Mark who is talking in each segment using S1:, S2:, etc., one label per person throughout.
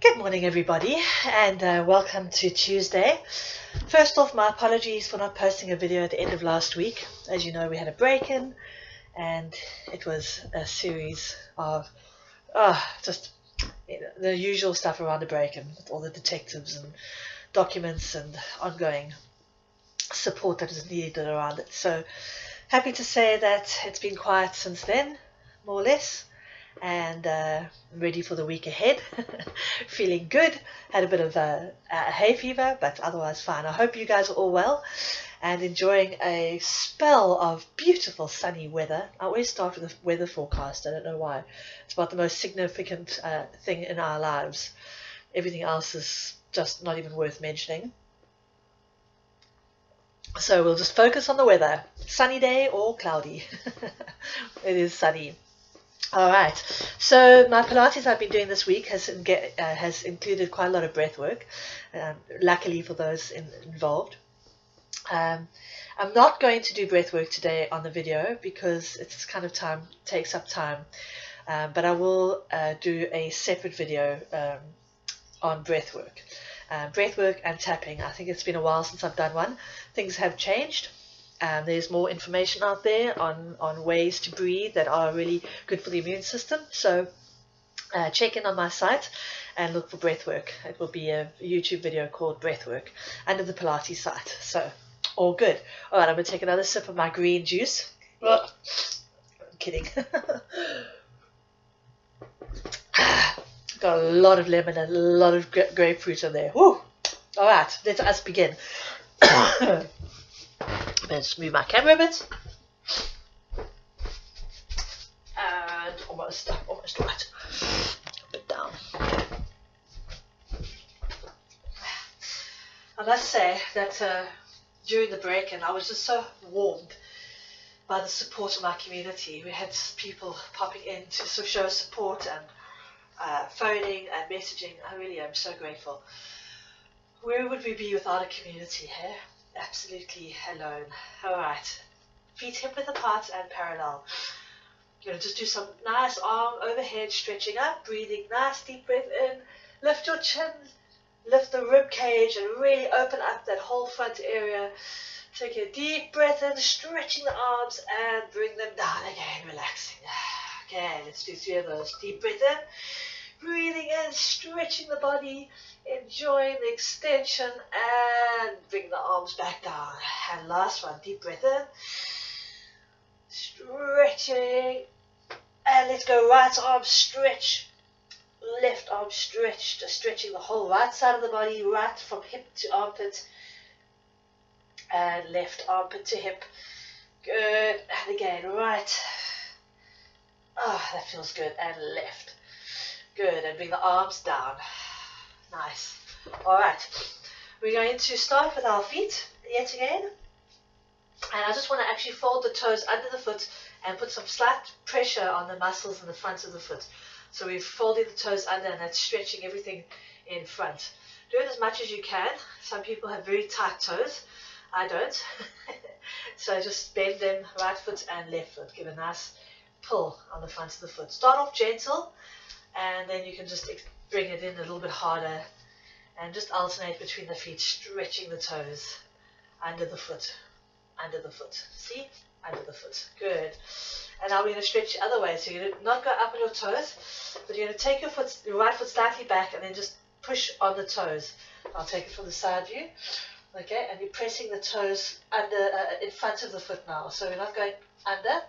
S1: Good morning, everybody, and welcome to Tuesday. First off, my apologies for not posting a video at the end of last week. As you know, we had a break-in, and it was a series of just the usual stuff around the break-in, with all the detectives and documents and ongoing support that is needed around it. So happy to say that it's been quiet since then, more or less, and ready for the week ahead. Feeling good. Had a bit of a hay fever, but otherwise fine. I hope you guys are all well and enjoying a spell of beautiful sunny weather. I always start with a weather forecast. I don't know why. It's about the most significant thing in our lives. Everything else is just not even worth mentioning. So we'll just focus on the weather. Sunny day or cloudy. It is sunny. All right. So my Pilates I've been doing this week has included quite a lot of breath work, luckily for those involved. I'm not going to do breath work today on the video because it's kind of takes up time. But I will do a separate video on breath work. Breath work and tapping. I think it's been a while since I've done one. Things have changed. There's more information out there on ways to breathe that are really good for the immune system. So check in on my site and look for breathwork. It will be a YouTube video called Breathwork under the Pilates site. So all good. All right, I'm going to take another sip of my green juice. I'm kidding. Got a lot of lemon and a lot of grapefruit in there. Woo! All right, let us begin. Let's move my camera a bit. And almost right. A bit down. I must say that during the break-in, I was just so warmed by the support of my community. We had people popping in to show support and phoning and messaging. I really am so grateful. Where would we be without a community, hey? Absolutely alone. All right, feet hip width apart and parallel. You're going to just do some nice arm overhead stretching up, breathing nice deep breath in. Lift your chin, lift the rib cage, and really open up that whole front area. Take a deep breath in, stretching the arms, and bring them down again, relaxing. Okay, let's do 3 of those. Deep breath in. Breathing in, stretching the body, enjoying the extension, and bring the arms back down. And last one, deep breath in, stretching, and let's go. Right arm stretch, left arm stretch, just stretching the whole right side of the body, right from hip to armpit, and left armpit to hip. Good, and again, right. Oh, that feels good, and left. Good, and bring the arms down. Nice. All right, we're going to start with our feet yet again. And I just want to actually fold the toes under the foot and put some slight pressure on the muscles in the front of the foot. So we've folded the toes under, and that's stretching everything in front. Do it as much as you can. Some people have very tight toes. I don't. So just bend them, right foot and left foot. Give a nice pull on the front of the foot. Start off gentle, and then you can just bring it in a little bit harder and just alternate between the feet, stretching the toes under the foot, under the foot. See? Under the foot. Good. And now we're going to stretch the other way. So you're going to not go up on your toes, but you're going to take your right foot slightly back and then just push on the toes. I'll take it from the side view. Okay, and you're pressing the toes under in front of the foot now. So we're not going under.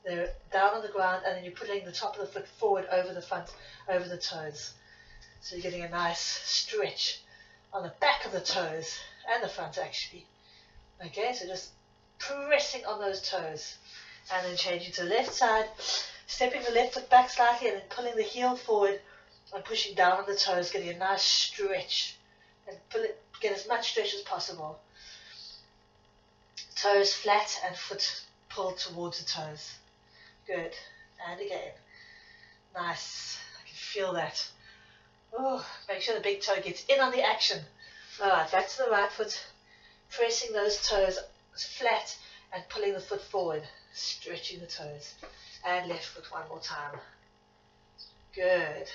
S1: They're down on the ground, and then you're putting the top of the foot forward over the front, over the toes. So you're getting a nice stretch on the back of the toes and the front actually. Okay, so just pressing on those toes, and then changing to the left side, stepping the left foot back slightly, and then pulling the heel forward and pushing down on the toes, getting a nice stretch, and get as much stretch as possible. Toes flat and foot pulled towards the toes. Good. And again. Nice. I can feel that. Oh, make sure the big toe gets in on the action. Alright, back to the right foot. Pressing those toes flat and pulling the foot forward. Stretching the toes. And left foot one more time. Good.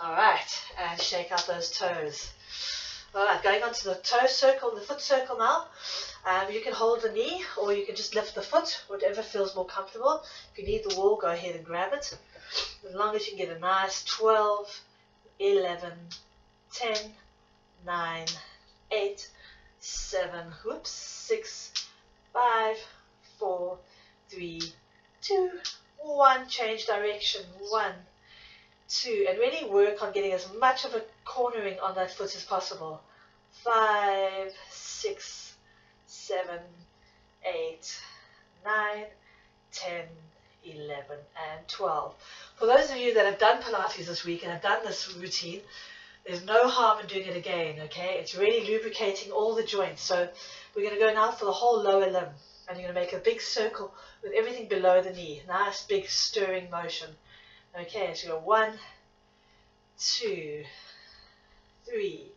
S1: All right, and shake out those toes. All right, going on to the toe circle, the foot circle now. You can hold the knee or you can just lift the foot, whatever feels more comfortable. If you need the wall, go ahead and grab it. As long as you can get a nice 12, 11, 10, 9, 8, 7, 6, 5, 4, 3, 2, 1. Change direction. 1, 2, and really work on getting as much of a cornering on that foot as possible. 5, 6, 7, 8, 9, 10, 11, and 12. For those of you that have done Pilates this week and have done this routine, there's no harm in doing it again, okay? It's really lubricating all the joints. So we're going to go now for the whole lower limb. And you're going to make a big circle with everything below the knee. Nice big stirring motion. Okay, so you go 1, 2, 3,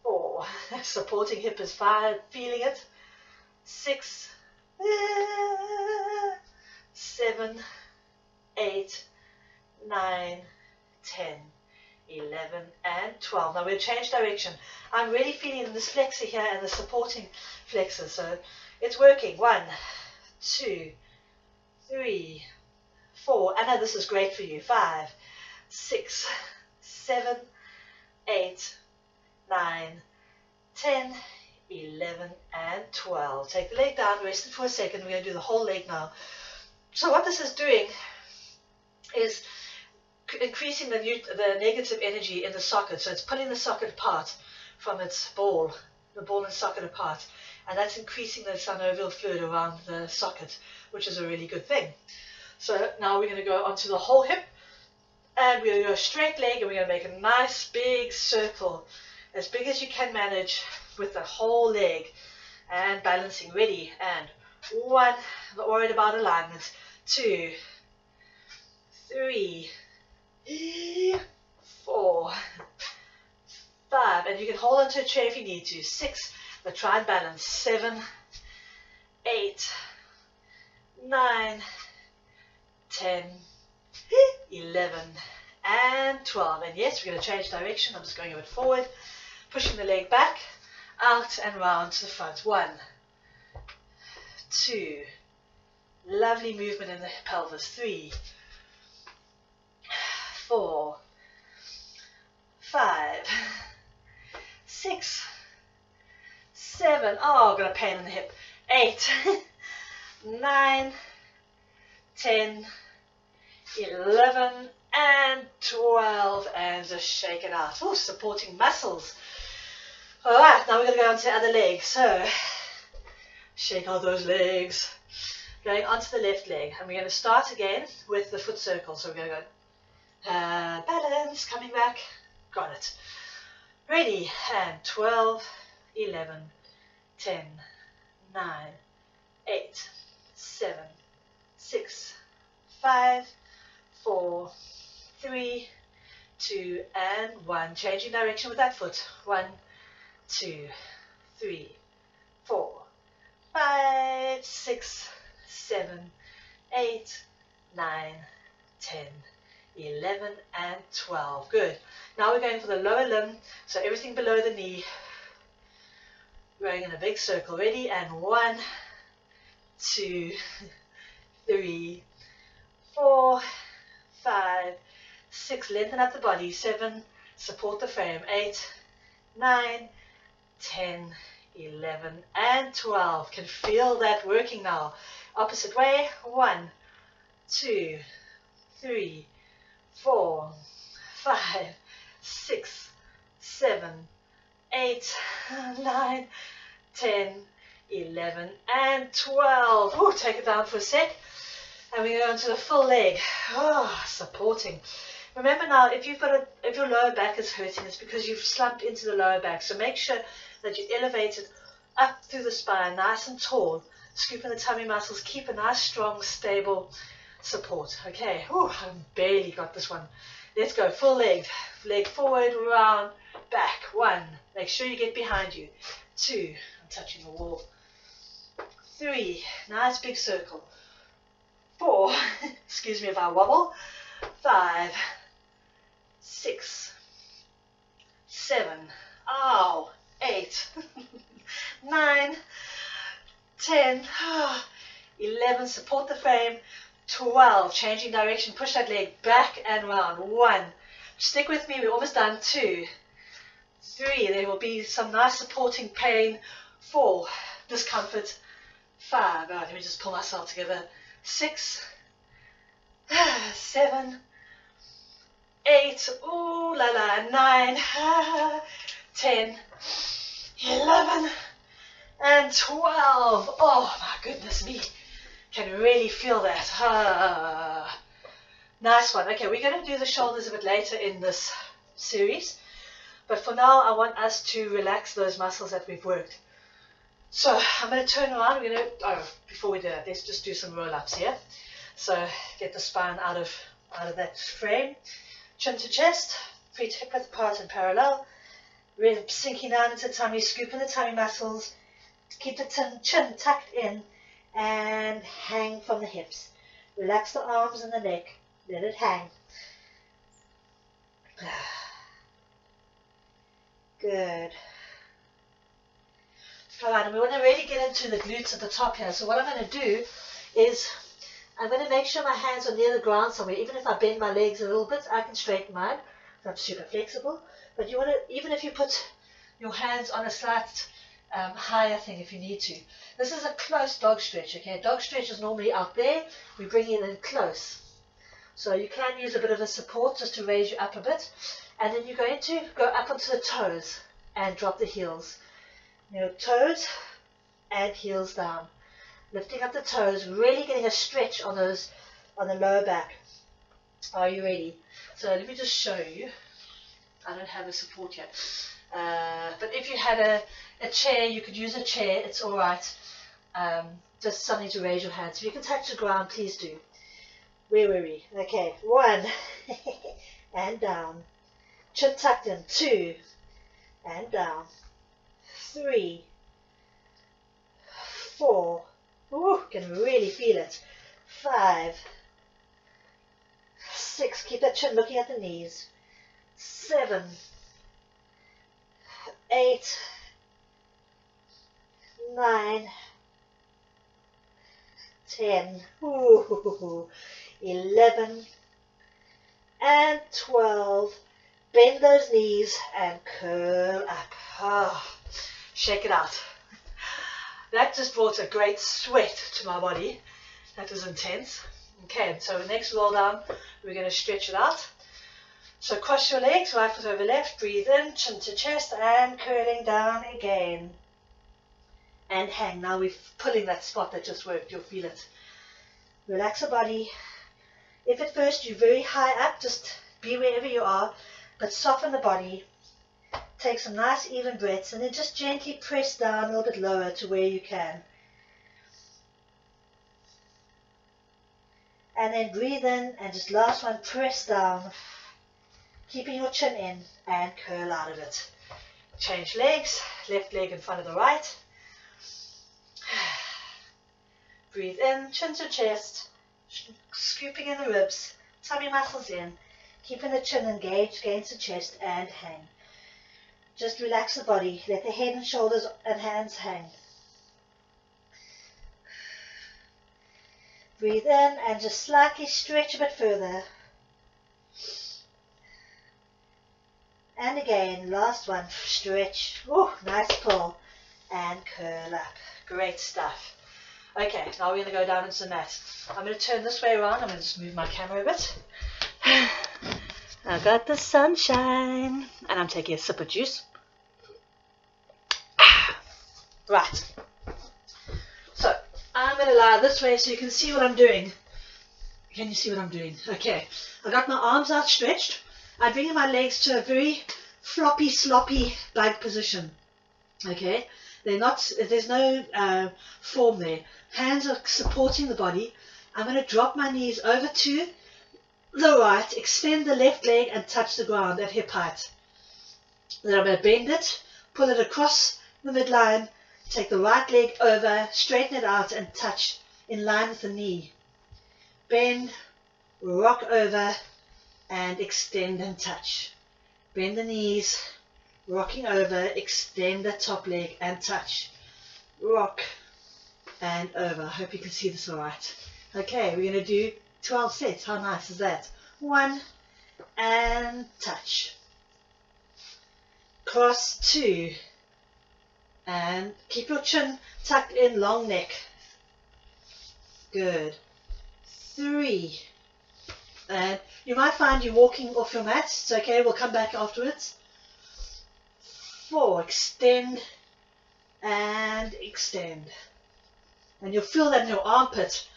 S1: 4. Supporting hip is 5. Feeling it. 6, 7, 8, 9, 10, 11, and 12. Now we'll change direction. I'm really feeling this flexor here and the supporting flexor. So it's working. 1, 2, 3, 4. Anna, this is great for you. 5, 6, 7, 8, 9, 10, 11, and 12. Take the leg down, rest it for a second. We're going to do the whole leg now. So what this is doing is increasing the negative energy in the socket. So it's pulling the socket apart from its ball, the ball and socket apart. And that's increasing the synovial fluid around the socket, which is a really good thing. So now we're going to go onto the whole hip. And we're going to go straight leg, and we're going to make a nice big circle, as big as you can manage with the whole leg. And balancing. Ready. And 1, not worried about alignment. 2, 3, 4, 5. And you can hold onto a chair if you need to. 6, but try and balance. 7, 8, 9, 10, 11, and 12. And yes, we're going to change direction. I'm just going a bit forward, pushing the leg back, out and round to the front. 1, 2, lovely movement in the pelvis. 3, 4, 5, 6, 7. Oh, got a pain in the hip. 8, 9, 10, 11, and 12. And just shake it out. Oh, supporting muscles. All right, now we're going to go on to the other leg. So shake out those legs. Going onto the left leg. And we're going to start again with the foot circle. So we're going to go balance, coming back. Got it. Ready. And 12, 11, 10, 9, 8, 7, 6, 5, 4, 3, 2, and 1. Changing direction with that foot. 1, 2, 3, 4, 5, 6, 7, 8, 9, 10, 11, and 12. Good. Now we're going for the lower limb, so everything below the knee. Going in a big circle. Ready? And 1, 2, 3, 4, 5, 6. Lengthen up the body. 7. Support the frame. 8, 9, 10, 11, and 12. Can feel that working now. Opposite way. 1, 2, 3, 4, 5, 6, 7, 8, 9, 10, 11, and 12. Oh, take it down for a sec. And we go into the full leg. Oh, supporting. Remember now, if your lower back is hurting, it's because you've slumped into the lower back. So make sure that you elevate it up through the spine, nice and tall. Scooping the tummy muscles. Keep a nice, strong, stable support. Okay. Oh, I barely got this one. Let's go. Full leg. Leg forward, round, back. 1. Make sure you get behind you. 2. I'm touching the wall. 3. Nice big circle. 4. Excuse me if I wobble. 5. 6, 7, ow, 8, 9, 10, 11, support the frame, 12, changing direction, push that leg back and round, 1, stick with me, we're almost done, 2, 3, there will be some nice supporting pain, 4, discomfort, 5, let me just pull myself together, 6, 7, 8, ooh la la, 9, 10, 11, and 12. Oh my goodness me, can really feel that. Nice one. Okay, we're going to do the shoulders a bit later in this series, but for now I want us to relax those muscles that we've worked. So I'm going to turn around. We're going to, before we do that, let's just do some roll-ups here. So get the spine out of that frame, chin to chest, feet hip width apart and parallel, ribs sinking down into the tummy, scooping the tummy muscles, keep the chin tucked in and hang from the hips. Relax the arms and the neck, let it hang. Good. Alright, and we want to really get into the glutes at the top here. So what I'm going to do is I'm going to make sure my hands are near the ground somewhere. Even if I bend my legs a little bit, I can straighten mine. I'm super flexible. But you want to, even if you put your hands on a slight higher thing if you need to. This is a close dog stretch, okay? Dog stretch is normally out there. We bring it in close. So you can use a bit of a support just to raise you up a bit. And then you're going to go up onto the toes and drop the heels. Toes and heels down. Lifting up the toes, really getting a stretch on those, on the lower back. Are you ready? So let me just show you. I don't have a support yet. But if you had a chair, you could use a chair. It's all right. Just something to raise your hands. If you can touch the ground, please do. Where were we? Okay, 1 and down. Chin tucked in. 2 and down. 3, 4. Ooh, can really feel it. 5, 6. Keep that chin looking at the knees. 7, 8, 9, 10, 11, and 12. Bend those knees and curl up. Shake it out. That just brought a great sweat to my body. That was intense. Okay, so the next roll down, we're going to stretch it out. So cross your legs, right foot over left, breathe in, chin to chest, and curling down again. And hang. Now we're pulling that spot that just worked, you'll feel it. Relax the body. If at first you're very high up, just be wherever you are, but soften the body. Take some nice even breaths and then just gently press down a little bit lower to where you can. And then breathe in and just last one, press down, keeping your chin in and curl out of it. Change legs, left leg in front of the right. Breathe in, chin to chest, scooping in the ribs, tummy muscles in, keeping the chin engaged against the chest and hang. Just relax the body. Let the head and shoulders and hands hang. Breathe in and just slightly stretch a bit further. And again, last one, stretch. Oh, nice pull. And curl up. Great stuff. Okay, now we're going to go down into the mat. I'm going to turn this way around. I'm going to just move my camera a bit. I got the sunshine. And I'm taking a sip of juice. Right. So, I'm going to lie this way so you can see what I'm doing. Can you see what I'm doing? Okay. I got my arms outstretched. I'm bringing my legs to a very floppy, sloppy bug position. Okay. They're not, there's no form there. Hands are supporting the body. I'm going to drop my knees over to the right, extend the left leg and touch the ground at hip height. Then I'm going to bend it, pull it across the midline, take the right leg over, straighten it out and touch in line with the knee. Bend, rock over, and extend and touch. Bend the knees, rocking over, extend the top leg and touch. Rock and over. I hope you can see this all right. Okay, we're going to do 12 sets. How nice is that? 1 and touch. Cross 2 and keep your chin tucked in, long neck. Good. 3 and you might find you're walking off your mat. It's okay, we'll come back afterwards. 4, extend and extend. And you'll feel that in your armpit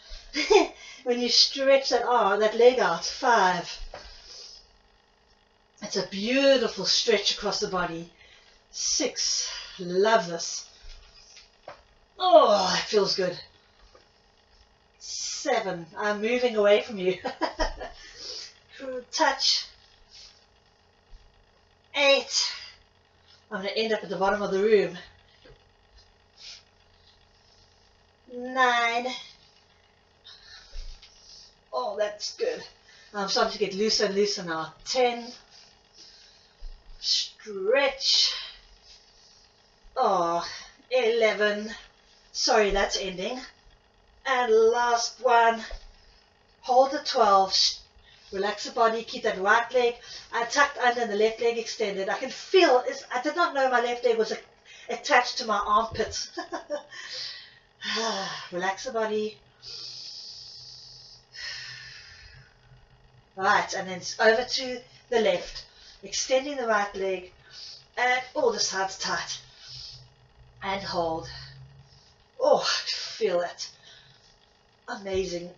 S1: when you stretch that arm, that leg out. 5. It's a beautiful stretch across the body. 6, love this. Oh, it feels good. 7, I'm moving away from you. Touch. 8, I'm going to end up at the bottom of the room. 9, oh, that's good. I'm starting to get looser and looser now. 10, stretch. Oh, 11, sorry, that's ending. And last one, hold the 12, relax the body, keep that right leg tucked under and the left leg extended. I can feel, I did not know my left leg was attached to my armpit. Relax the body. Right, and then over to the left, extending the right leg, and all the sides tight. And hold. Oh, I feel it. Amazing.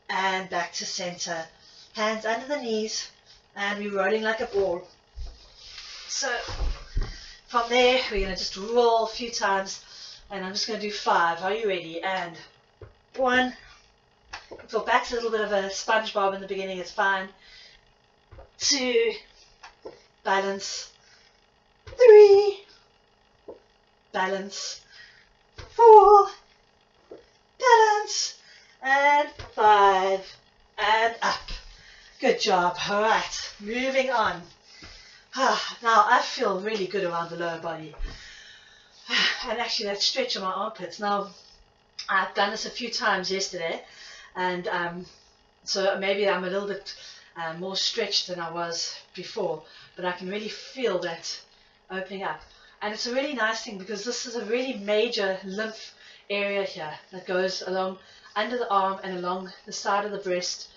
S1: And back to center. Hands under the knees, and we're rolling like a ball. So from there, we're going to just roll a few times, and I'm just going to do 5. Are you ready? And 1. If your back's a little bit of a SpongeBob in the beginning, it's fine. 2. Balance. 3. Balance. 4. Balance. And 5. And up. Good job. All right. Moving on. Now I feel really good around the lower body. And actually that stretch of my armpits. Now I've done this a few times yesterday, and so maybe I'm a little bit more stretched than I was before, but I can really feel that opening up. And it's a really nice thing because this is a really major lymph area here that goes along under the arm and along the side of the breast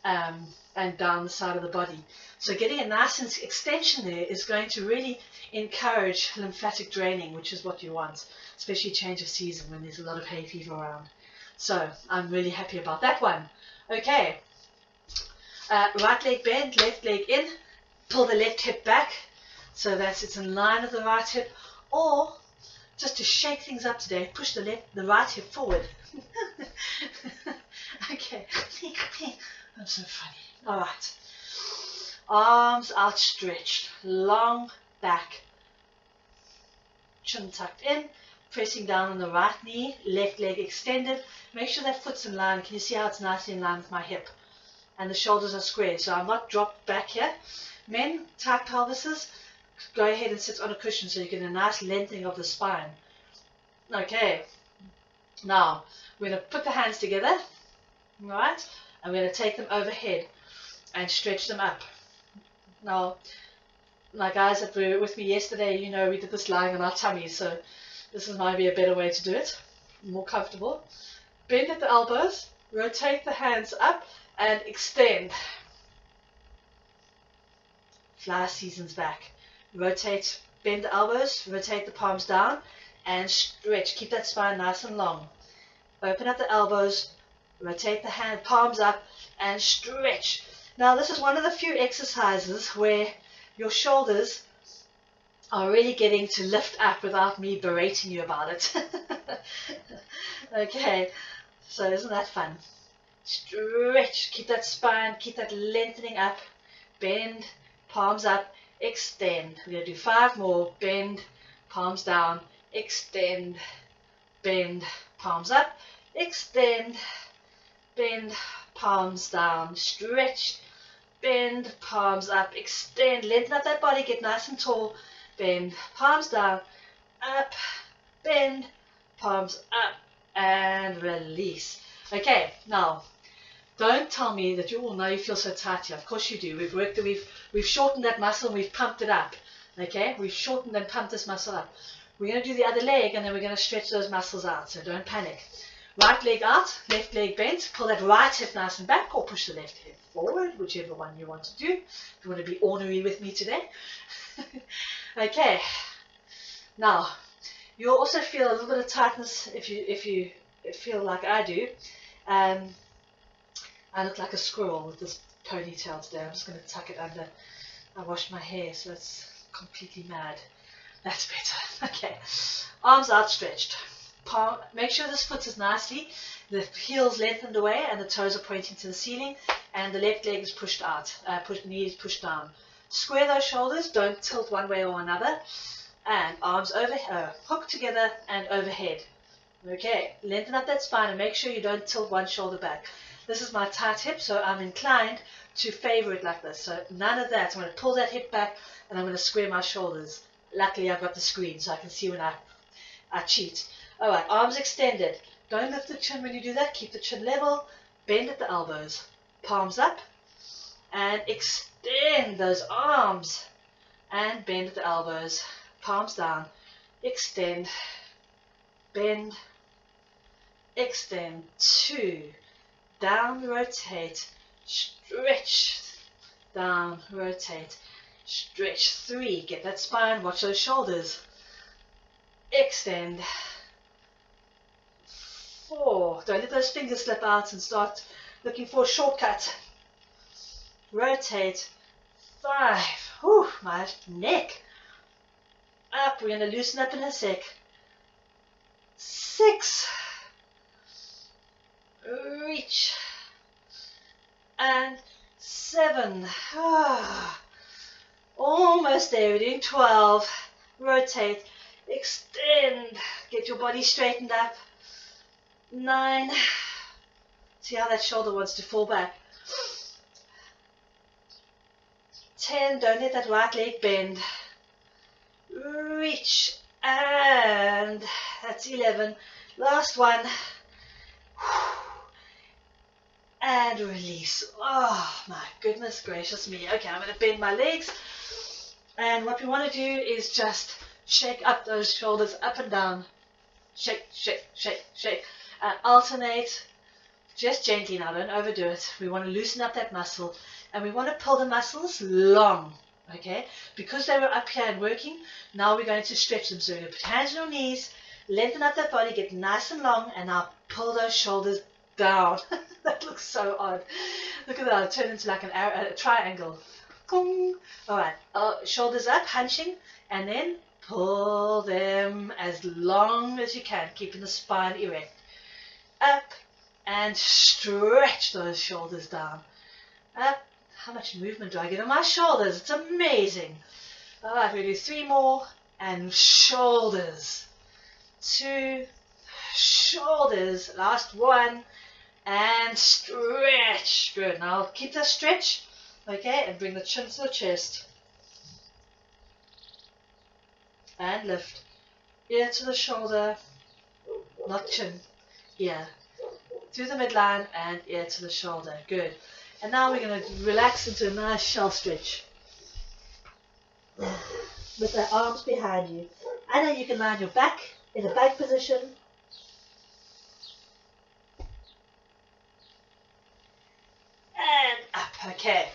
S1: and down the side of the body. So getting a nice extension there is going to really encourage lymphatic draining, which is what you want, especially change of season when there's a lot of hay fever around. So I'm really happy about that one. Okay, right leg bend, left leg in, pull the left hip back so that it's in line with the right hip, or just to shake things up today, push the right hip forward. Okay, I'm so funny. All right, arms outstretched, long back, chin tucked in, pressing down on the right knee, left leg extended. Make sure that foot's in line. Can you see how it's nicely in line with my hip? And the shoulders are square, so I'm not dropped back here. Men, tight pelvises, go ahead and sit on a cushion so you get a nice lengthening of the spine. Okay, now we're going to put the hands together, right? And we're going to take them overhead and stretch them up. Now, my guys that were with me yesterday, you know, we did this lying on our tummies, so this is might be a better way to do it, more comfortable. Bend at the elbows, rotate the hands up and extend. Fly seasons back. Rotate, bend the elbows, rotate the palms down and stretch. Keep that spine nice and long. Open up the elbows, rotate the hand, palms up and stretch. Now this is one of the few exercises where your shoulders are really getting to lift up without me berating you about it. Okay, so isn't that fun? Stretch, keep that spine, keep that lengthening up, bend, palms up, extend. We're going to do 5 more. Bend, palms down, extend, bend, palms up, extend, bend, palms down, stretch, bend, palms up, extend, lengthen up that body, get nice and tall, bend, palms down, up, bend, palms up, and release. Okay, now, don't tell me that you all know you feel so tight here. Of course you do. We've shortened that muscle and we've pumped it up. Okay, we've shortened and pumped this muscle up. We're going to do the other leg and then we're going to stretch those muscles out, so don't panic. Right leg out, left leg bent, pull that right hip nice and back or push the left hip forward, whichever one you want to do. If you want to be ornery with me today. Okay, now you'll also feel a little bit of tightness if you feel like I do. I look like a squirrel with this ponytail today. I'm just going to tuck it under. I washed my hair, so it's completely mad. That's better. Okay. Arms outstretched. Palm, make sure this foot is nicely, the heels lengthened away and the toes are pointing to the ceiling and the left leg is pushed out, knee is pushed down. Square those shoulders, don't tilt one way or another. And arms over, hooked together and overhead. Okay, lengthen up that spine and make sure you don't tilt one shoulder back. This is my tight hip, so I'm inclined to favor it like this. So none of that. I'm going to pull that hip back and I'm going to square my shoulders. Luckily, I've got the screen so I can see when I cheat. All right, arms extended. Don't lift the chin when you do that. Keep the chin level. Bend at the elbows. Palms up. And extend those arms. And bend at the elbows. Palms down. Extend. Bend. Extend. 2. Down, rotate. Stretch. Down, rotate. Stretch. 3. Get that spine. Watch those shoulders. Extend. 4. Don't let those fingers slip out and start looking for a shortcut. Rotate. 5. Whew, my neck. Up. We're going to loosen up in a sec. 6. Reach. And 7. Almost there. We're doing 12. Rotate. Extend. Get your body straightened up. 9. See how that shoulder wants to fall back. 10. Don't let that right leg bend. Reach. And that's 11. Last one. And release. Oh my goodness gracious me. Okay, I'm going to bend my legs. And what we want to do is just shake up those shoulders up and down. Shake, shake, shake, shake. And alternate just gently now, don't overdo it. We want to loosen up that muscle and we want to pull the muscles long, okay? Because they were up here and working, now we're going to stretch them. So we're going to put hands on your knees, lengthen up that body, get nice and long, and now pull those shoulders down. That looks so odd. Look at that, it'll turn into like a triangle. All right, shoulders up, hunching, and then pull them as long as you can, keeping the spine erect. Up and stretch those shoulders down. Up. How much movement do I get on my shoulders? It's amazing. All right, we'll do 3 more and shoulders. 2, shoulders. Last 1 and stretch. Good. Now keep the stretch, okay, and bring the chin to the chest. And lift. Ear to the shoulder, not chin. Ear through the midline and ear to the shoulder. Good. And now we're going to relax into a nice shell stretch with the arms behind you. And then you can lie on your back in a back position. And up. Okay.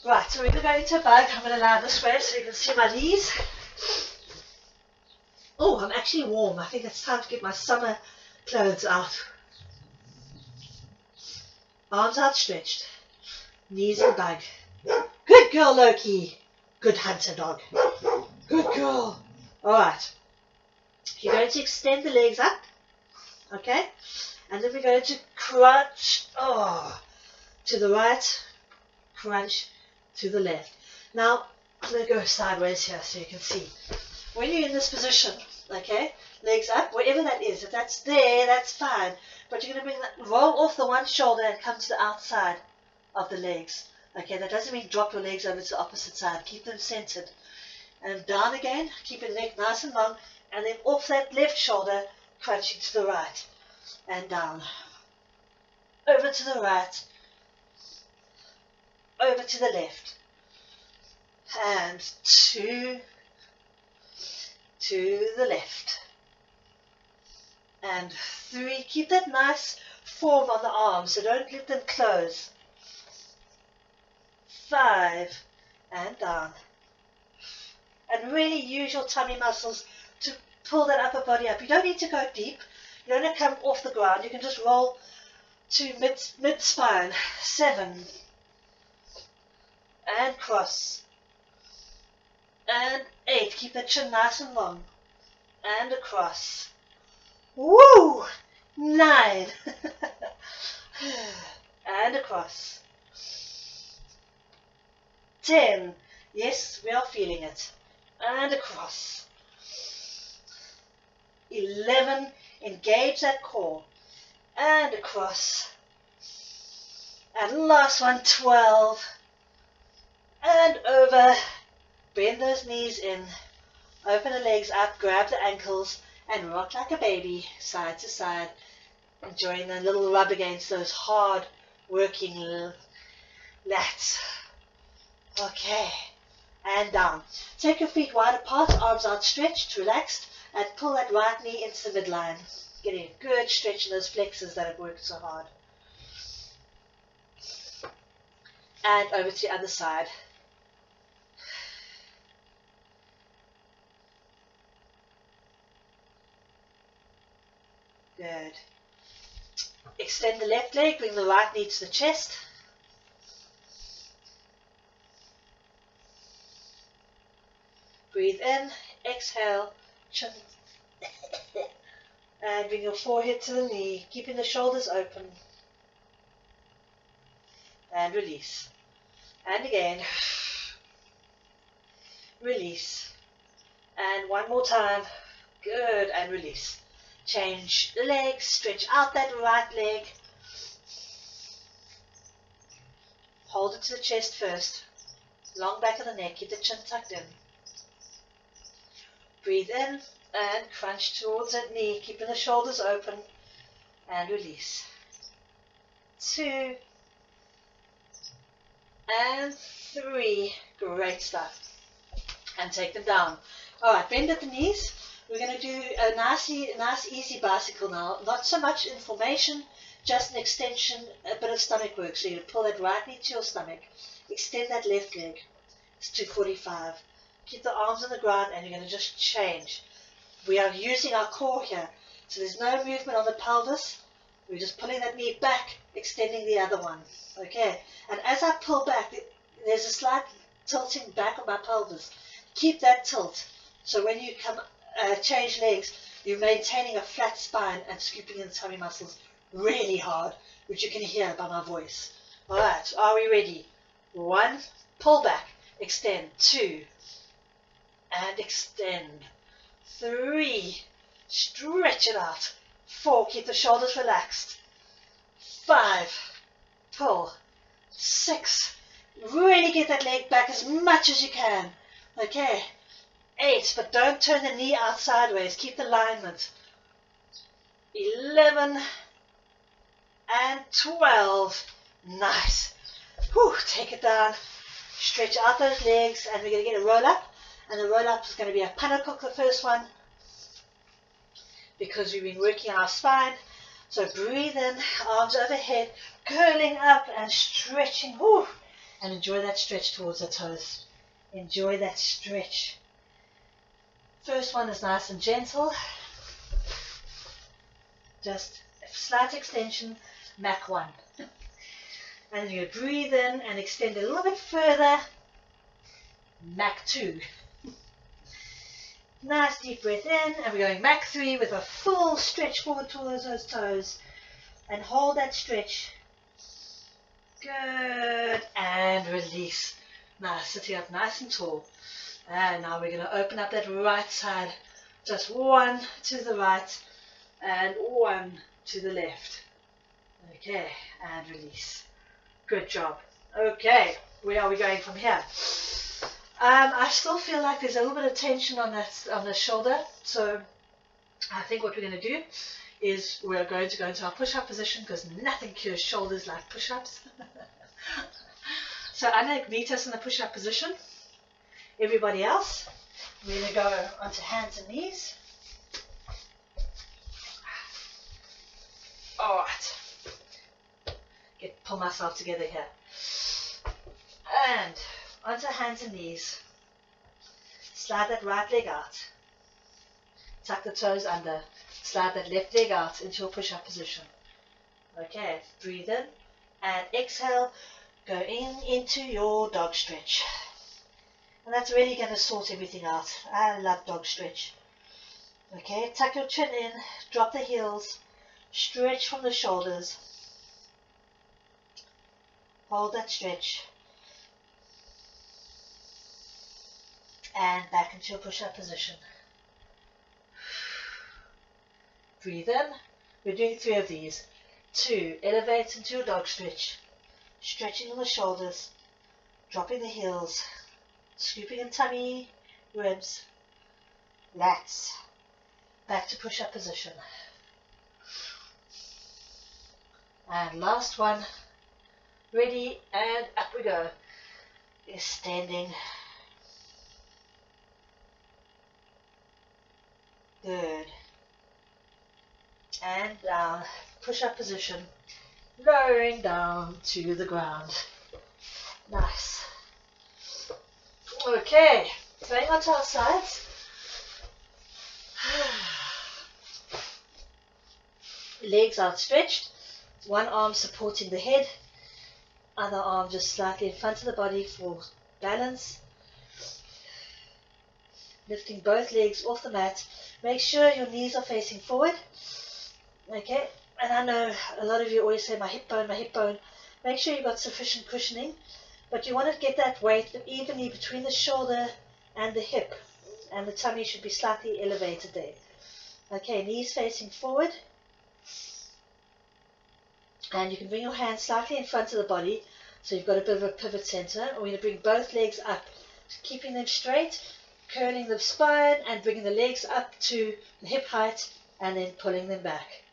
S1: Right, so we're going to go into a bug. I'm going to lie this way so you can see my knees. Oh, I'm actually warm. I think it's time to get my summer clothes out. Arms outstretched. Knees in bug. Good girl, Loki. Good hunter dog. Good girl. Alright. You're going to extend the legs up. Okay? And then we're going to crunch to the right. Crunch to the left. Now, I'm going to go sideways here so you can see. When you're in this position, Okay, legs up, wherever that is. If that's there, that's fine. But you're going to bring that, roll off the one shoulder and come to the outside of the legs. Okay, that doesn't mean drop your legs over to the opposite side. Keep them centered. And down again, keep your neck nice and long, and then off that left shoulder, crunching to the right. And down. Over to the right. Over to the left. And to the left. And 3. Keep that nice form on the arms, so don't let them close. 5. And down. And really use your tummy muscles to pull that upper body up. You don't need to go deep. You don't have to come off the ground. You can just roll to mid-spine. 7. And cross. And 8. Keep that chin nice and long. And across. Woo! 9. And across. 10. Yes, we are feeling it. And across. 11. Engage that core. And across. And last one, 12. And over. Bend those knees in. Open the legs up, grab the ankles, and rock like a baby, side to side. Enjoying the little rub against those hard working lats. Okay. And down. Take your feet wide apart, arms outstretched, relaxed, and pull that right knee into the midline. Getting a good stretch in those flexors that have worked so hard. And over to the other side. Good. Extend the left leg, bring the right knee to the chest. Breathe in, exhale, chin, and bring your forehead to the knee, keeping the shoulders open. And release. And again. Release. And one more time. Good, and release. Change the legs, stretch out that right leg. Hold it to the chest first. Long back of the neck, keep the chin tucked in. Breathe in and crunch towards that knee, keeping the shoulders open. And release. 2. And 3. Great stuff. And take them down. Alright, bend at the knees. We're going to do a nice easy bicycle now. Not so much in formation, just an extension, a bit of stomach work. So you pull that right knee to your stomach. Extend that left leg. It's 245. Keep the arms on the ground and you're going to just change. We are using our core here. So there's no movement on the pelvis. We're just pulling that knee back, extending the other one. Okay. And as I pull back, there's a slight tilting back of my pelvis. Keep that tilt. So when you come change legs, you're maintaining a flat spine and scooping in the tummy muscles really hard, which you can hear by my voice. Alright, are we ready? 1, pull back, extend. 2, and extend. 3, stretch it out. 4, keep the shoulders relaxed. 5, pull. 6, really get that leg back as much as you can. Okay. 8, but don't turn the knee out sideways. Keep the alignment. 11 and 12. Nice. Whew, take it down. Stretch out those legs, and we're going to get a roll up. And the roll up is going to be a pannacook, the first one, because we've been working our spine. So breathe in, arms overhead, curling up and stretching. Whew, and enjoy that stretch towards the toes. Enjoy that stretch. First one is nice and gentle. Just a slight extension, Mach 1. And you breathe in and extend a little bit further, Mach 2. Nice deep breath in, and we're going Mach 3 with a full stretch forward towards those toes. And hold that stretch. Good. And release. Nice, sitting up nice and tall. And now we're going to open up that right side Just one to the right and one to the left. Okay, and release. Good job. Okay, where are we going from here? I still feel like there's a little bit of tension on the shoulder, so I think what we're going to do is we're going to go into our push-up position, because nothing cures shoulders like push-ups. So I'm going to meet us in the push-up position. Everybody else, we're going to go onto hands and knees. All right. Pull myself together here. And onto hands and knees. Slide that right leg out. Tuck the toes under. Slide that left leg out into a push-up position. Okay, breathe in and exhale. Go into your dog stretch. And that's really going to sort everything out. I love dog stretch. Okay, tuck your chin in, drop the heels, stretch from the shoulders. Hold that stretch. And back into your push-up position. Breathe in. We're doing 3 of these. 2, elevate into your dog stretch. Stretching in the shoulders. Dropping the heels. Scooping in tummy, ribs, lats. Back to push-up position. And last one. Ready, and up we go. Is standing. Good. And down. Push-up position. Lowering down to the ground. Nice. Okay, going onto our sides. Legs outstretched. One arm supporting the head. Other arm just slightly in front of the body for balance. Lifting both legs off the mat. Make sure your knees are facing forward. Okay, and I know a lot of you always say my hip bone, my hip bone. Make sure you've got sufficient cushioning. But you want to get that weight evenly between the shoulder and the hip. And the tummy should be slightly elevated there. Okay, knees facing forward. And you can bring your hands slightly in front of the body. So you've got a bit of a pivot center. We're going to bring both legs up. Keeping them straight. Curling the spine and bringing the legs up to the hip height. And then pulling them back.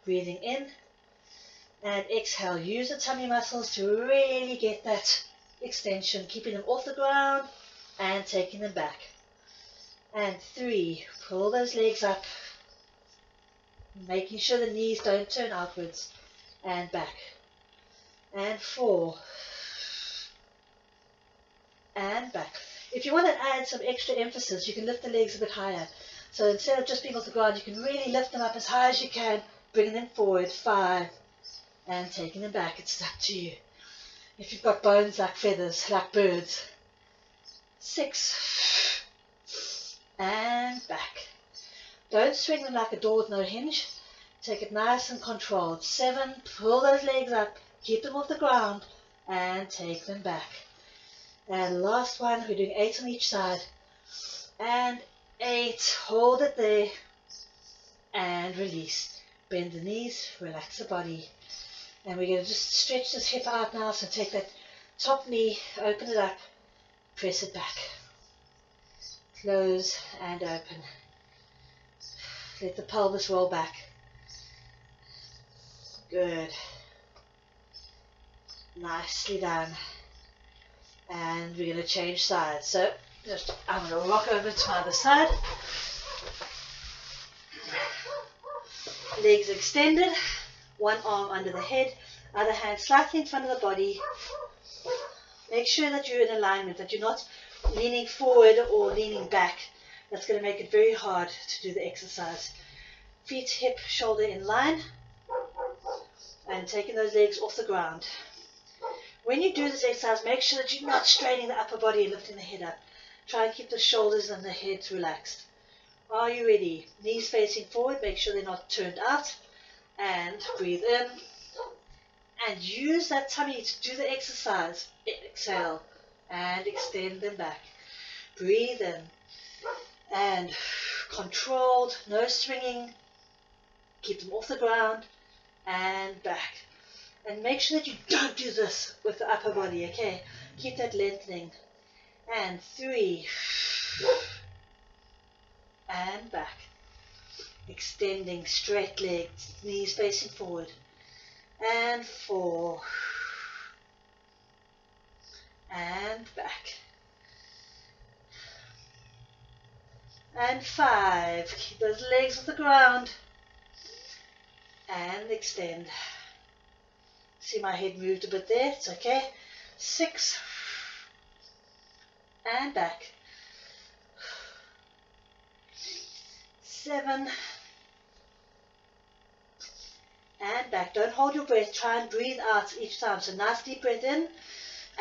S1: Breathing in. And exhale. Use the tummy muscles to really get that extension, keeping them off the ground and taking them back. And 3, pull those legs up, making sure the knees don't turn outwards, and back. And 4, and back. If you want to add some extra emphasis, you can lift the legs a bit higher. So instead of just being off the ground, you can really lift them up as high as you can, bringing them forward. 5, and taking them back. It's up to you. If you've got bones like feathers, like birds. 6. And back. Don't swing them like a door with no hinge. Take it nice and controlled. 7. Pull those legs up. Keep them off the ground. And take them back. And last one, we're doing 8 on each side. And 8. Hold it there. And release. Bend the knees. Relax the body. And we're going to just stretch this hip out now. So take that top knee, open it up, press it back. Close and open. Let the pelvis roll back. Good. Nicely done. And we're going to change sides. So I'm going to rock over to my other side. Legs extended. One arm under the head, other hand slightly in front of the body. Make sure that you're in alignment, that you're not leaning forward or leaning back. That's going to make it very hard to do the exercise. Feet, hip, shoulder in line. And taking those legs off the ground. When you do this exercise, make sure that you're not straining the upper body and lifting the head up. Try and keep the shoulders and the head relaxed. Are you ready? Knees facing forward, make sure they're not turned out. And breathe in. And use that tummy to do the exercise. Exhale. And extend them back. Breathe in. And Controlled, no swinging. Keep them off the ground and back. And make sure that you don't do this with the upper body, okay? Keep that lengthening. And 3. And back. Extending, straight legs, knees facing forward. And 4. And back. And 5. Keep those legs off the ground. And extend. See my head moved a bit there, it's okay. 6. And back. 7. And back. Don't hold your breath. Try and breathe out each time. So nice deep breath in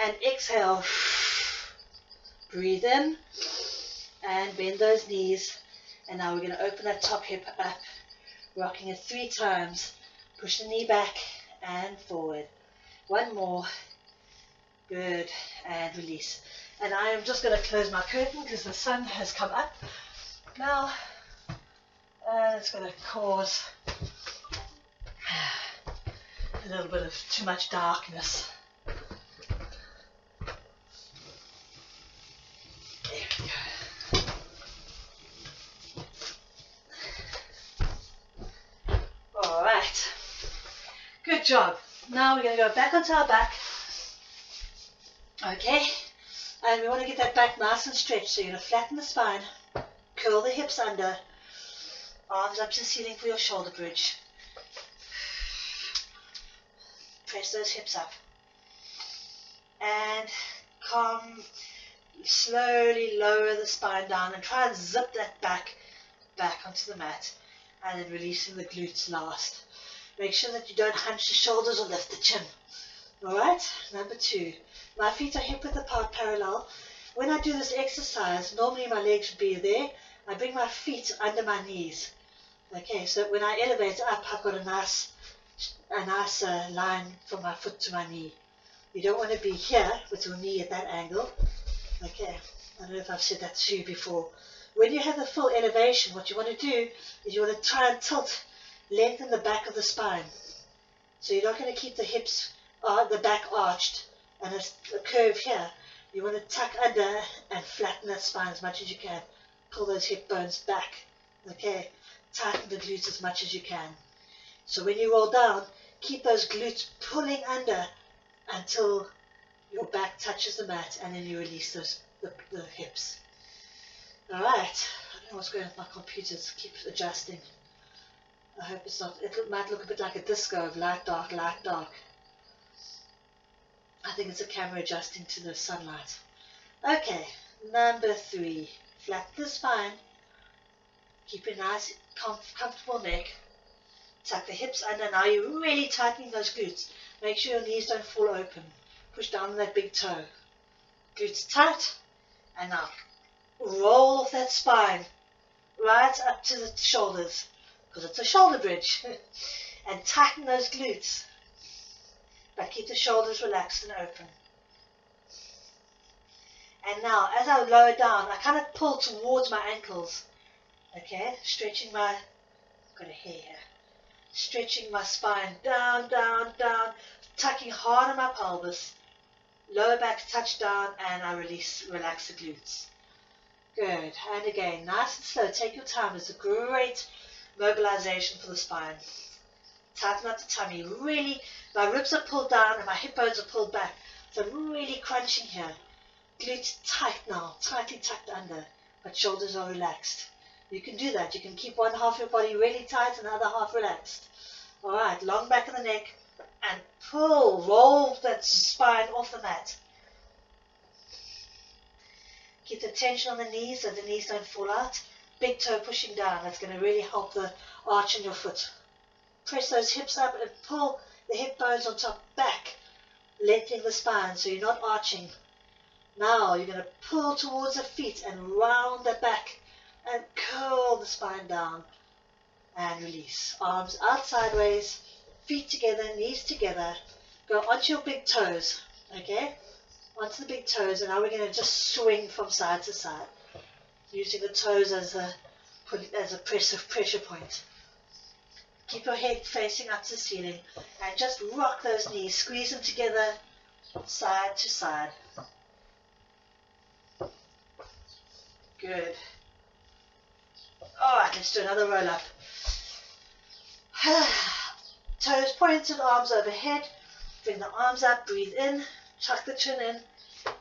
S1: and exhale. Breathe in and bend those knees. And now we're going to open that top hip up, rocking it 3 times. Push the knee back and forward. 1 more. Good. And release. And I am just going to close my curtain because the sun has come up now. And it's going to cause a little bit of too much darkness. There we go. Alright. Good job. Now we're going to go back onto our back. Okay. And we want to get that back nice and stretched. So you're going to flatten the spine. Curl the hips under. Arms up to the ceiling for your shoulder bridge. Press those hips up. And slowly lower the spine down and try and zip that back onto the mat. And then releasing the glutes last. Make sure that you don't hunch the shoulders or lift the chin. Alright, number 2. My feet are hip width apart parallel. When I do this exercise, normally my legs should be there. I bring my feet under my knees. Okay, so when I elevate up, I've got a nice line from my foot to my knee. You don't want to be here with your knee at that angle. Okay, I don't know if I've said that to you before. When you have the full elevation, what you want to do is you want to try and lengthen the back of the spine. So you're not going to keep the hips, the back arched and a curve here. You want to tuck under and flatten that spine as much as you can. Pull those hip bones back. Okay. Tighten the glutes as much as you can. So when you roll down, keep those glutes pulling under until your back touches the mat, and then you release the hips. Alright, I don't know what's going on with my computer, it keeps adjusting. I hope it's not, it might look a bit like a disco of light, dark, light, dark. I think it's a camera adjusting to the sunlight. Okay, number 3, flatten the spine. Keep a nice, comfortable neck. Tuck the hips under. Now you're really tightening those glutes. Make sure your knees don't fall open. Push down on that big toe. Glutes tight. And now roll off that spine right up to the shoulders, because it's a shoulder bridge. And tighten those glutes. But keep the shoulders relaxed and open. And now, as I lower down, I kind of pull towards my ankles. Okay, stretching got a hair here. Stretching my spine down, down, down, tucking hard on my pelvis. Lower back touch down, and I relax the glutes. Good, and again, nice and slow. Take your time. It's a great mobilization for the spine. Tighten up the tummy. Really, my ribs are pulled down and my hip bones are pulled back. So I'm really crunching here. Glutes tight now, tightly tucked under, but shoulders are relaxed. You can do that. You can keep one half of your body really tight and the other half relaxed. Alright, long back of the neck and pull, roll that spine off the mat. Keep the tension on the knees so the knees don't fall out. Big toe pushing down. That's going to really help the arch in your foot. Press those hips up and pull the hip bones on top back, lengthening the spine so you're not arching. Now you're going to pull towards the feet and round the back and curl the spine down and release. Arms out sideways, feet together, knees together. Go onto your big toes, okay? Onto the big toes, and now we're going to just swing from side to side, using the toes as a put it as a pressure point. Keep your head facing up to the ceiling and just rock those knees, squeeze them together side to side. Good. Alright, let's do another roll up. Toes pointed, arms overhead. Bring the arms up, breathe in, tuck the chin in.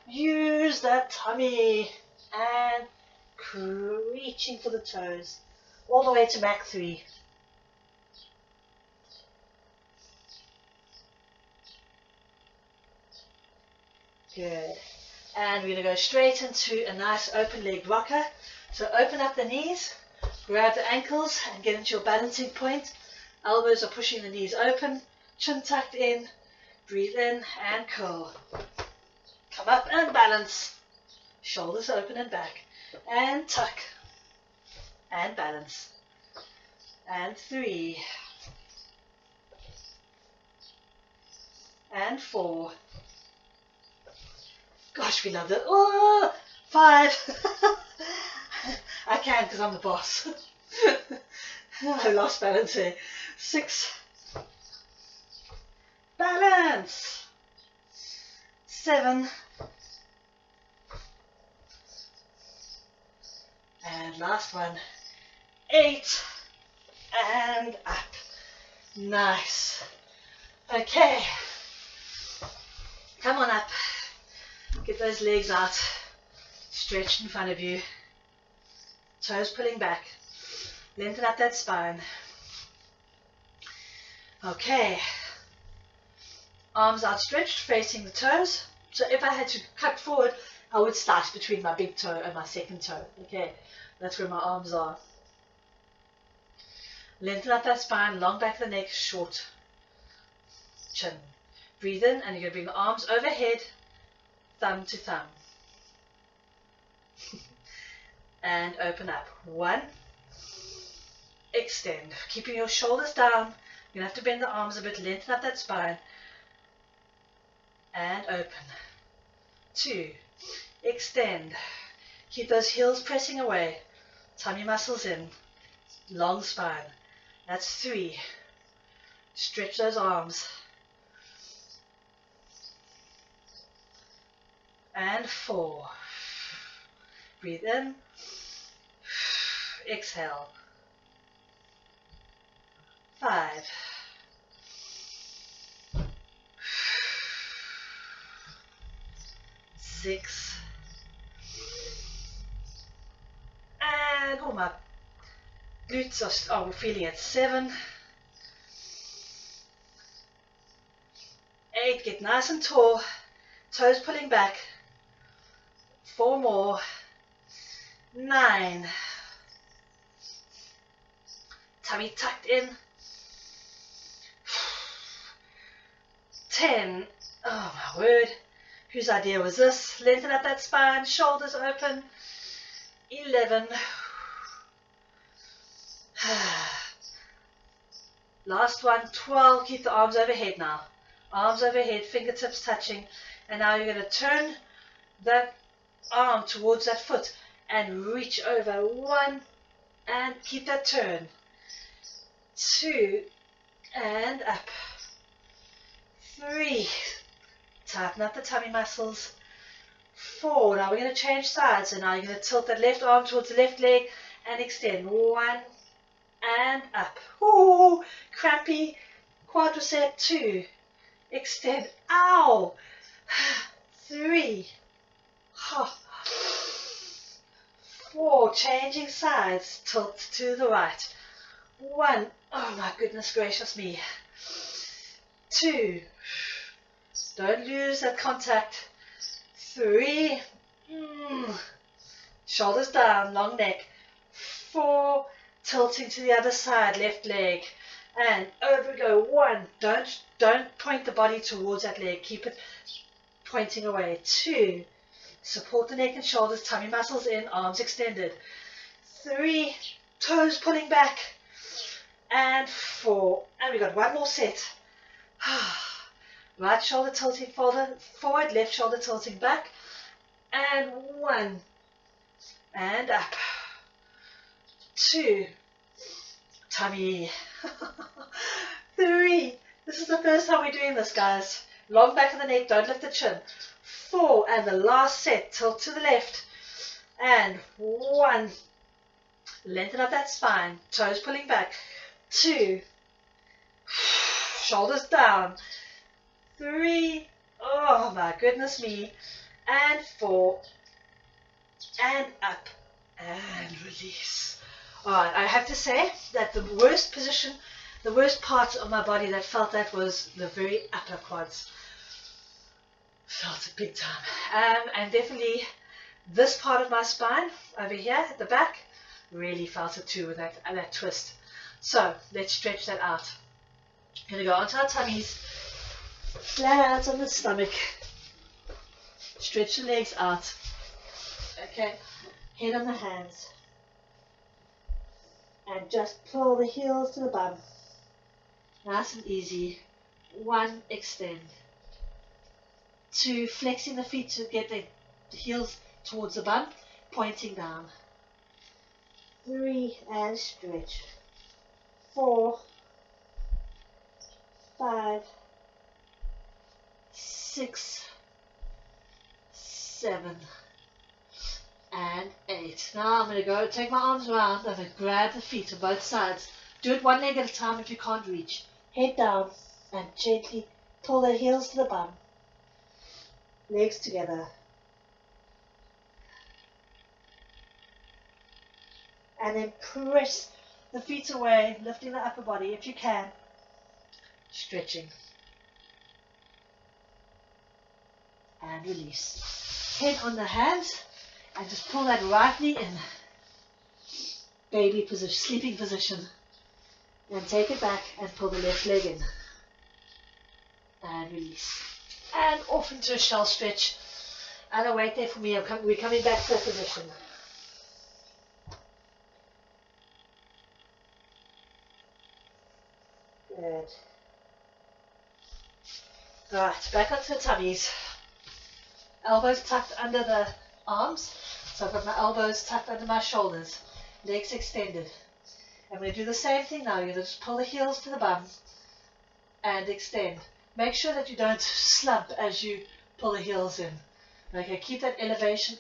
S1: Use that tummy and reaching for the toes. All the way to Mach 3. Good. And we're going to go straight into a nice open leg rocker. So open up the knees, grab the ankles and get into your balancing point. Elbows are pushing the knees open, chin tucked in, breathe in and curl. Come up and balance. Shoulders open and back. And tuck. And balance. And 3. And 4. Gosh, we love it. Oh, 5. I can because I'm the boss. I lost balance here. 6. Balance. 7. And last one. 8. And up. Nice. Okay. Come on up. Get those legs out. Stretched in front of you. Toes pulling back. Lengthen up that spine. Okay. Arms outstretched, facing the toes. So if I had to cut forward, I would start between my big toe and my second toe. Okay, that's where my arms are. Lengthen up that spine, long back of the neck, short chin. Breathe in, and you're going to bring the arms overhead, thumb to thumb. And open up. 1. Extend. Keeping your shoulders down. You're going to have to bend the arms a bit, lengthen up that spine. And open. 2. Extend. Keep those heels pressing away. Tummy muscles in. Long spine. That's 3. Stretch those arms. And 4. Breathe in. Exhale. 5. 6. And my glutes are feeling it. 7. 8. Get nice and tall. Toes pulling back. 4 more. 9. Tummy tucked in. 10. Oh my word. Whose idea was this? Lengthen up that spine. Shoulders open. 11. Last one. 12. Keep the arms overhead now. Arms overhead. Fingertips touching. And now you're going to turn that arm towards that foot and reach over. 1. And keep that turn. 2. And up. 3. Tighten up the tummy muscles. 4. Now we're going to change sides. So now you're going to tilt that left arm towards the left leg and extend. 1. And up. Ooh, crampy quadricep. 2. Extend. Ow. 3. 4. Changing sides. Tilt to the right. 1. Oh my goodness gracious me. 2. Don't lose that contact. 3. Shoulders down, long neck. 4. Tilting to the other side, left leg. And over we go. 1. Don't point the body towards that leg. Keep it pointing away. 2. Support the neck and shoulders, tummy muscles in, arms extended. 3. Toes pulling back. And 4. And we got one more set. Right shoulder tilting forward, left shoulder tilting back. And 1. And up. 2, tummy, 3, this is the first time we're doing this, guys, long back of the neck, don't lift the chin, 4, and the last set, tilt to the left, and 1, lengthen up that spine, toes pulling back, 2, shoulders down, 3, oh my goodness me, and 4, and up, and release. Alright, I have to say that the worst position, the worst part of my body that felt that was the very upper quads. Felt it big time. And definitely this part of my spine over here at the back really felt it too with that twist. So let's stretch that out. Going to go onto our tummies, flat out on the stomach, stretch the legs out. Okay, head on the hands, and just pull the heels to the bum. Nice and easy. 1, extend. 2, flexing the feet to get the heels towards the bum, pointing down. 3, and stretch. 4, 5, 6, 7, and 8. Now I'm going to go take my arms around and grab the feet on both sides. Do it one leg at a time if you can't reach. Head down and gently pull the heels to the bum. Legs together. And then press the feet away, lifting the upper body if you can. Stretching. And release. Head on the hands and just pull that right knee in. Baby position, sleeping position. And take it back and pull the left leg in. And release. And off into a shell stretch. And wait there for me. We're coming back to that position. Good. Alright, back onto the tummies. Elbows tucked under the arms. So I've got my elbows tucked under my shoulders. Legs extended. I'm going to do the same thing now. You're going to just pull the heels to the bum and extend. Make sure that you don't slump as you pull the heels in. Okay, keep that elevation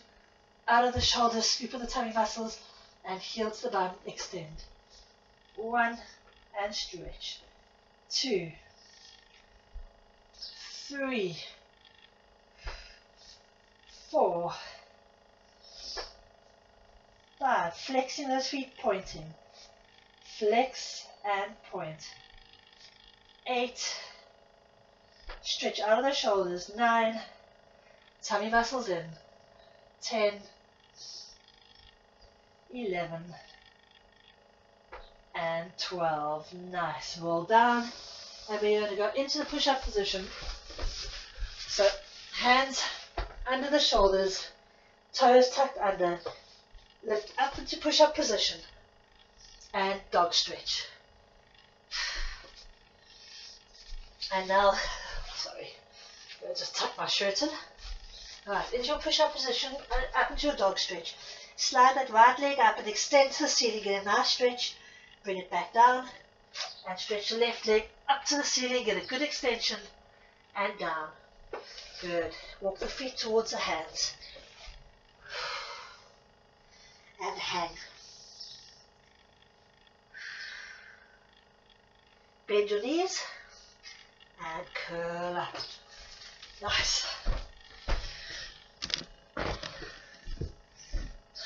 S1: out of the shoulders, scoop of the tummy muscles, and heel to the bum, extend. 1, and stretch. 2, 3, 4, 5. Flexing those feet, pointing. Flex and point. 8. Stretch out of the shoulders. 9. Tummy muscles in. 10. 11. And 12. Nice. Roll down. And we're going to go into the push-up position. So hands under the shoulders. Toes tucked under. Lift up into push-up position. And dog stretch. And now, sorry, I'll just tuck my shirt in. Alright, into your push-up position, up into your dog stretch. Slide that right leg up and extend to the ceiling, get a nice stretch. Bring it back down and stretch the left leg up to the ceiling, get a good extension and down. Good. Walk the feet towards the hands. And hang. Bend your knees and curl up. Nice.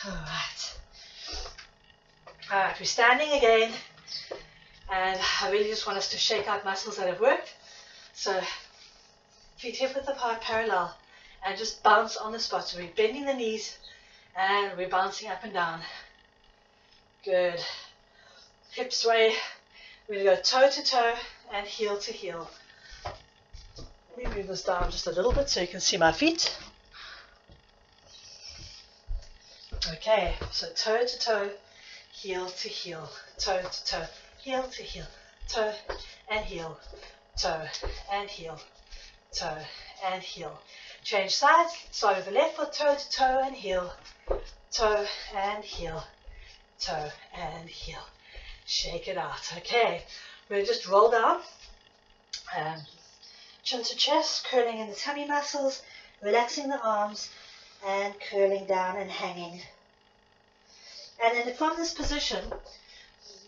S1: Alright. Alright, we're standing again. And I really just want us to shake out muscles that have worked. So, feet hip width apart, parallel. And just bounce on the spot. So we're bending the knees and we're bouncing up and down. Good. Hips sway. We're going to go toe to toe and heel to heel. Let me move this down just a little bit so you can see my feet. Okay, so toe to toe, heel to heel, toe to toe, heel to heel, toe and heel, toe and heel, toe and heel. Change sides, start with the left foot, toe to toe and heel, toe and heel, toe, and heel. Shake it out. Okay, we'll just roll down, chin to chest, curling in the tummy muscles, relaxing the arms, and curling down and hanging. And then from this position,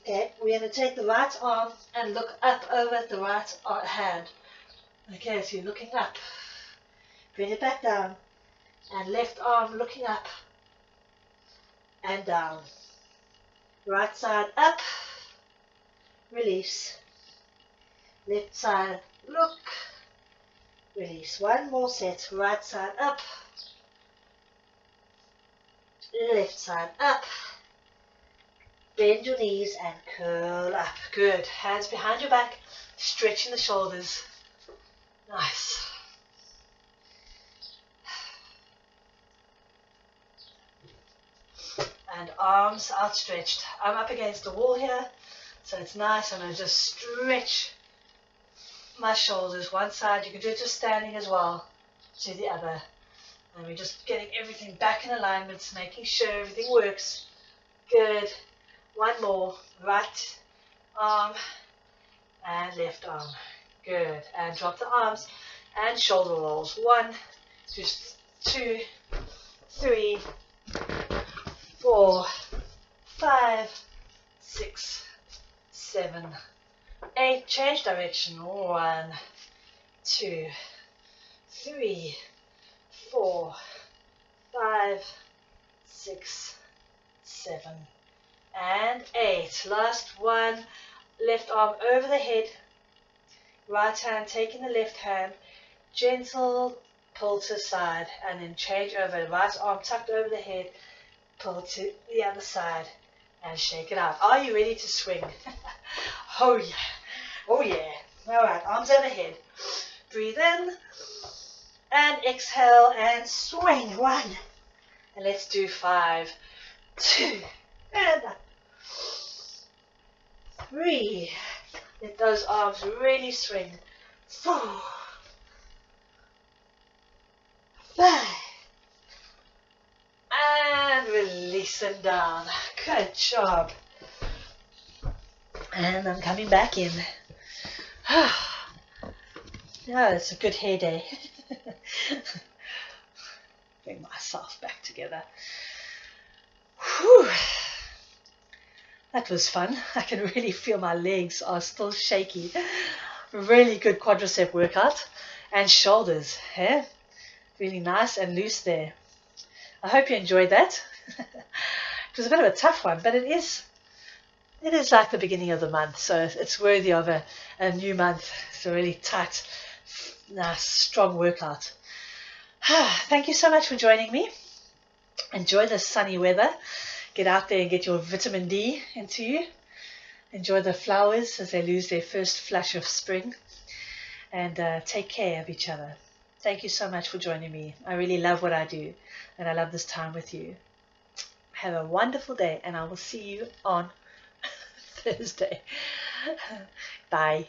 S1: okay, we're going to take the right arm and look up over at the right hand. Okay, so you're looking up. Bring it back down. And left arm looking up and down. Right side up. Release. Left side look. Release. One more set. Right side up. Left side up. Bend your knees and curl up. Good. Hands behind your back. Stretching the shoulders. Nice. And arms outstretched. I'm up against the wall here, so it's nice. I'm going to just stretch my shoulders one side. You can do it just standing as well to the other. And we're just getting everything back in alignment, making sure everything works. Good. One more. Right arm and left arm. Good. And drop the arms and shoulder rolls. 1, 2, 3, 4, 5, 6, 7, 8. Change direction. 1, 2, 3, 4, 5, 6, 7, and 8. Last one. Left arm over the head. Right hand taking the left hand. Gentle pull to the side, and then change over. Right arm tucked over the head. Pull to the other side and shake it out. Are you ready to swing? Oh yeah. Oh yeah. All right, arms overhead. Breathe in and exhale and swing. 1. And let's do 5, 2, and 3. Let those arms really swing. 4, 5. And release them down. Good job. And I'm coming back in. Yeah, it's a good hair day. Bring myself back together. Whew. That was fun. I can really feel my legs are still shaky. Really good quadricep workout. And shoulders. Yeah? Really nice and loose there. I hope you enjoyed that. It was a bit of a tough one, but it is like the beginning of the month, so it's worthy of a new month. It's a really tight, nice, strong workout. Thank you so much for joining me. Enjoy the sunny weather. Get out there and get your vitamin D into you. Enjoy the flowers as they lose their first flush of spring. And take care of each other. Thank you so much for joining me. I really love what I do, and I love this time with you. Have a wonderful day, and I will see you on Thursday. Bye.